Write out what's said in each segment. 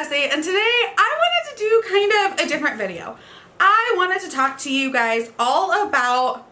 Jessi, and today I wanted to do kind of a different video. I wanted to talk to you guys all about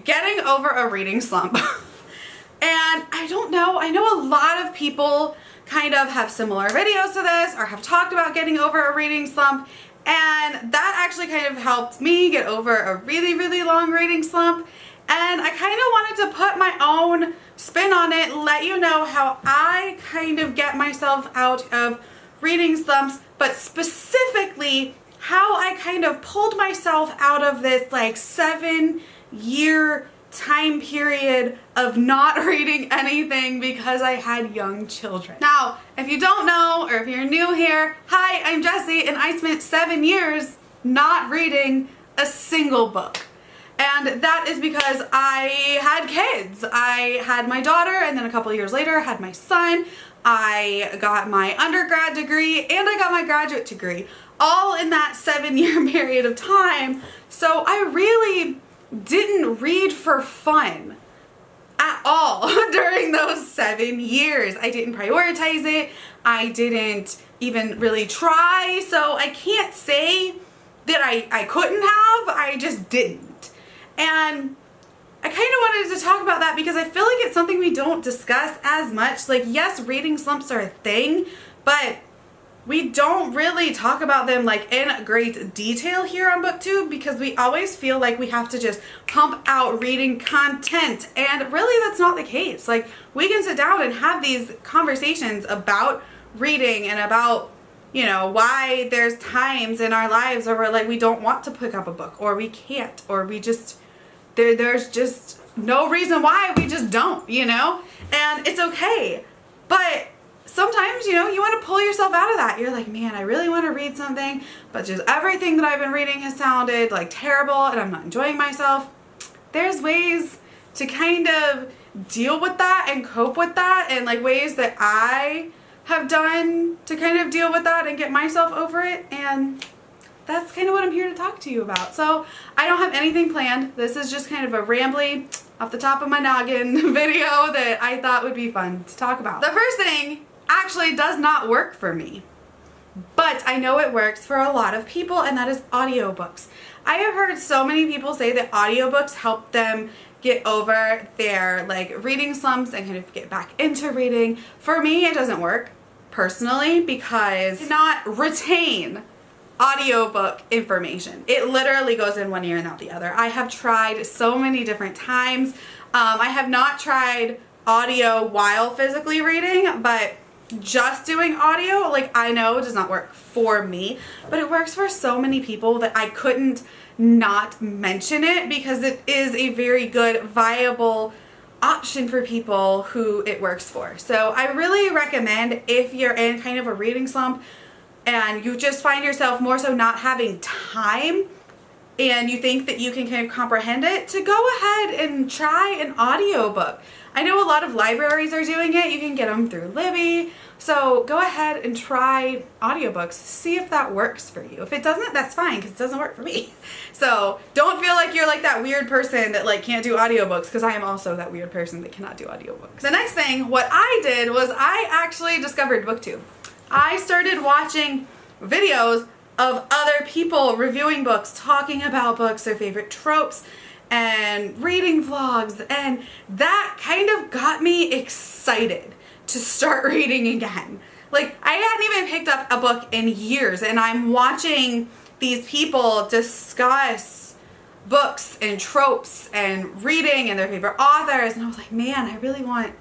getting over a reading slump. And I don't know, I know a lot of people kind of have similar videos to this or have talked about getting over a reading slump, and that actually kind of helped me get over a really long reading slump. And I kind of wanted to put my own spin on it, let you know how I kind of get myself out of reading slumps, but specifically how I kind of pulled myself out of this like 7-year time period of not reading anything because I had young children. Now, if you don't know, or if you're new here, hi, I'm Jessi, and I spent 7 years not reading a single book. And that is because I had kids. I had my daughter, and then a couple of years later I had my son. I got my undergrad degree and I got my graduate degree, all in that 7-year period of time. So I really didn't read for fun at all during those 7 years. I didn't prioritize it. I didn't even really try. So I can't say that I couldn't have, I just didn't. And I kind of wanted to talk about that because I feel like it's something we don't discuss as much. Like, yes, reading slumps are a thing, but we don't really talk about them like in great detail here on Booktube because we always feel like we have to just pump out reading content, and really that's not the case. Like, we can sit down and have these conversations about reading and about, you know, why there's times in our lives where we're like, we don't want to pick up a book, or we can't, or we just, there's just no reason why, we just don't, you know? And it's okay. But sometimes, you know, you want to pull yourself out of that. You're like, man, I really want to read something, but just everything that I've been reading has sounded like terrible and I'm not enjoying myself. There's ways to kind of deal with that and cope with that, and like ways that I have done to kind of deal with that and get myself over it. And that's kind of what I'm here to talk to you about. So I don't have anything planned. This is just kind of a rambly, off the top of my noggin video that I thought would be fun to talk about. The first thing actually does not work for me, but I know it works for a lot of people, and that is audiobooks. I have heard so many people say that audiobooks help them get over their like reading slumps and kind of get back into reading. For me, it doesn't work personally because I cannot retain audiobook information. It literally goes in one ear and out the other. I have tried so many different times. I have not tried audio while physically reading, but just doing audio, like, I know does not work for me, but it works for so many people that I couldn't not mention it because it is a very good, viable option for people who it works for. So I really recommend, if you're in kind of a reading slump and you just find yourself more so not having time and you think that you can kind of comprehend it, to go ahead and try an audiobook. I know a lot of libraries are doing it. You can get them through Libby. So go ahead and try audiobooks. See if that works for you. If it doesn't, that's fine, because it doesn't work for me. So don't feel like you're like that weird person that like can't do audiobooks, because I am also that weird person that cannot do audiobooks. The next thing, what I did was I actually discovered Booktube. I started watching videos of other people reviewing books, talking about books, their favorite tropes, and reading vlogs, and that kind of got me excited to start reading again. Like, I hadn't even picked up a book in years, and I'm watching these people discuss books and tropes and reading and their favorite authors, and I was like, man, I really want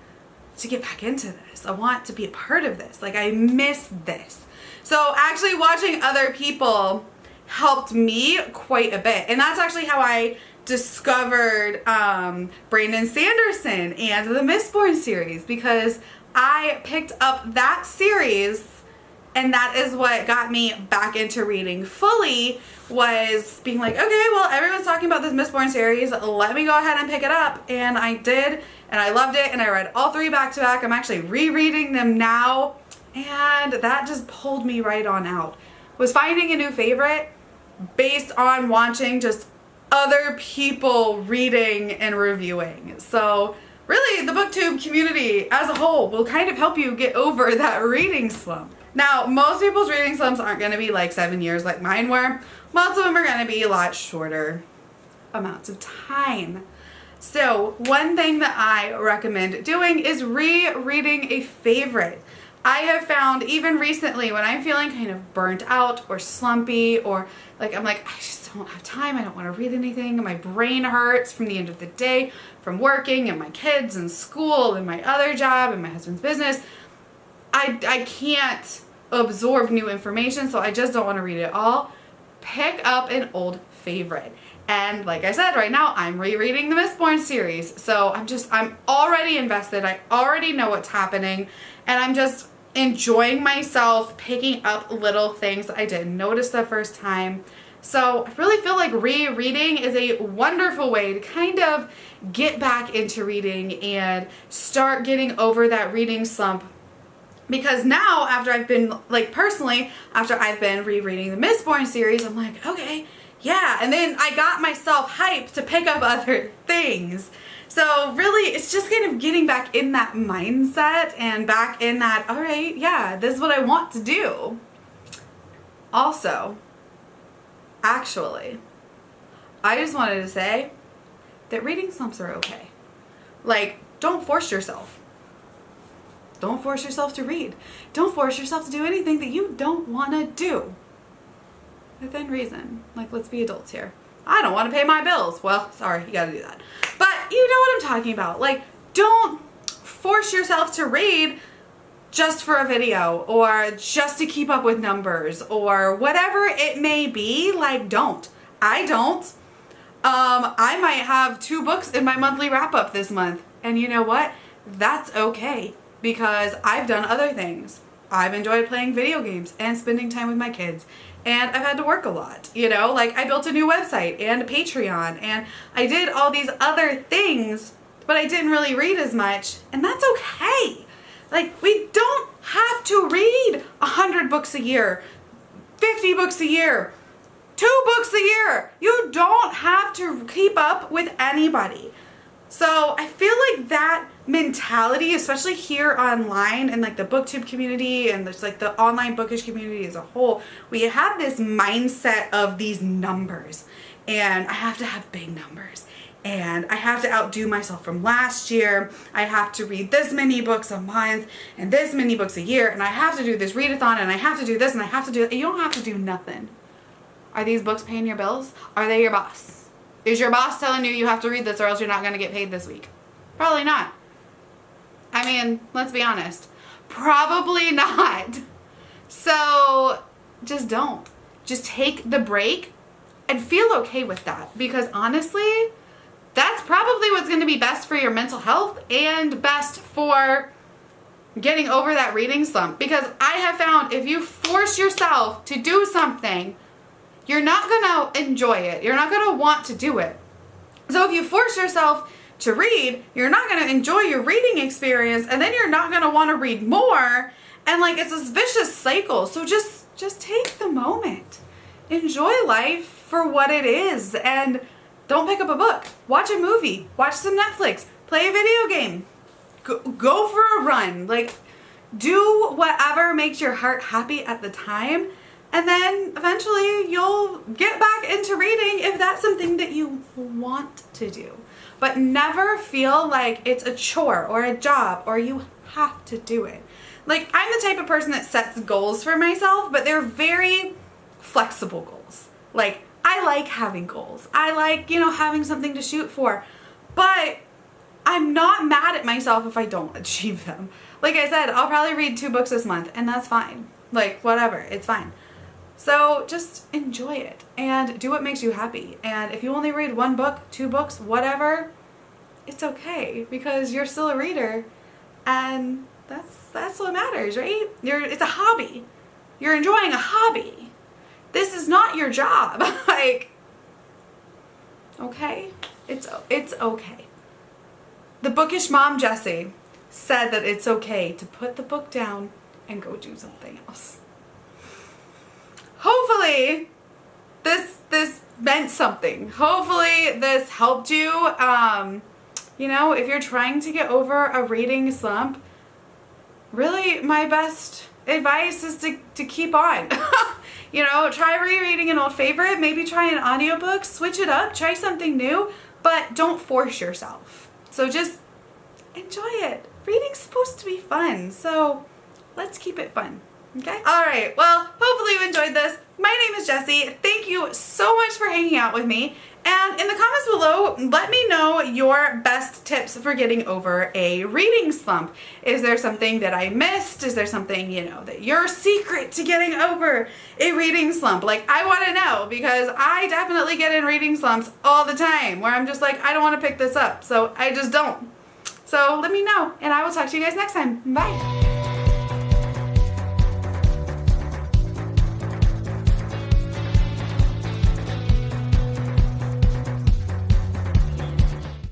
to get back into this. I want to be a part of this. Like, I miss this. So actually watching other people helped me quite a bit, and that's actually how I discovered Brandon Sanderson and the Mistborn series, because I picked up that series, and that is what got me back into reading fully, was being like, okay, well, everyone's talking about this Mistborn series, let me go ahead and pick it up. And I did, and I loved it, and I read all 3 back to back. I'm actually rereading them now, and that just pulled me right on out. Was finding a new favorite based on watching just other people reading and reviewing. So really, the Booktube community as a whole will kind of help you get over that reading slump. Now, most people's reading slumps aren't going to be like 7 years like mine were. Most of them are going to be a lot shorter amounts of time. So one thing that I recommend doing is rereading a favorite. I have found even recently when I'm feeling kind of burnt out or slumpy, or like I'm like, I just don't have time, I don't want to read anything, my brain hurts from the end of the day from working and my kids and school and my other job and my husband's business. I can't absorb new information, so I just don't want to read it all. Pick up an old favorite. And like I said, right now I'm rereading the Mistborn series. So I'm already invested. I already know what's happening. And I'm just enjoying myself picking up little things that I didn't notice the first time. So I really feel like rereading is a wonderful way to kind of get back into reading and start getting over that reading slump. Because now, after I've been, like personally, after I've been rereading the Mistborn series, I'm like, okay, yeah. And then I got myself hyped to pick up other things. So really, it's just kind of getting back in that mindset and back in that, all right, yeah, this is what I want to do. Also, actually, I just wanted to say that reading slumps are okay. Like, don't force yourself. Don't force yourself to read. Don't force yourself to do anything that you don't want to do. Within reason. Like, let's be adults here. I don't want to pay my bills. Well, sorry, you gotta do that. But you know what I'm talking about. Like, don't force yourself to read just for a video or just to keep up with numbers or whatever it may be. Like, don't. I don't. I might have 2 books in my monthly wrap-up this month. And you know what? That's okay. Because I've done other things. I've enjoyed playing video games and spending time with my kids. And I've had to work a lot, you know? Like, I built a new website and a Patreon. And I did all these other things, but I didn't really read as much. And that's okay. Like, we don't have to read 100 books a year, 50 books a year, 2 books a year. You don't have to keep up with anybody. So I feel like that mentality, especially here online and like the Booktube community and there's like the online Bookish community as a whole, we have this mindset of these numbers, and I have to have big numbers, and I have to outdo myself from last year. I have to read this many books a month and this many books a year, and I have to do this readathon, and I have to do this, and I have to do it. You don't have to do nothing. Are these books paying your bills? Are they your boss? Is your boss telling you you have to read this or else you're not going to get paid this week? Probably not. I mean, let's be honest. Probably not. So just don't. Just take the break and feel okay with that. Because honestly, that's probably what's going to be best for your mental health and best for getting over that reading slump. Because I have found if you force yourself to do something, you're not going to enjoy it. You're not going to want to do it. So if you force yourself to read, you're not going to enjoy your reading experience, and then you're not going to want to read more. And like, it's this vicious cycle. So just take the moment. Enjoy life for what it is, and don't pick up a book. Watch a movie. Watch some Netflix. Play a video game. Go for a run. Like, do whatever makes your heart happy at the time. And then eventually you'll get back into reading if that's something that you want to do. But never feel like it's a chore or a job or you have to do it. Like, I'm the type of person that sets goals for myself, but they're very flexible goals. Like, I like having goals. I like, you know, having something to shoot for. But I'm not mad at myself if I don't achieve them. Like I said, I'll probably read 2 books this month, and that's fine. Like, whatever, it's fine. So just enjoy it and do what makes you happy. And if you only read 1 book, 2 books, whatever, it's okay, because you're still a reader, and that's what matters, right? It's a hobby. You're enjoying a hobby. This is not your job. Like, okay? It's okay. The bookish mom, Jessi, said that it's okay to put the book down and go do something else. Hopefully this meant something. Hopefully this helped you. You know, if you're trying to get over a reading slump, really my best advice is to keep on. You know, try rereading an old favorite, maybe try an audiobook, switch it up, try something new, but don't force yourself. So just enjoy it. Reading's supposed to be fun, so let's keep it fun, okay? All right, well, hopefully you enjoyed this. My name is Jessi. Thank you so much for hanging out with me. And in the comments below, let me know your best tips for getting over a reading slump. Is there something that I missed? Is there something, you know, that your secret to getting over a reading slump? Like, I want to know, because I definitely get in reading slumps all the time where I'm just like, I don't want to pick this up, so I just don't. So let me know, and I will talk to you guys next time. Bye.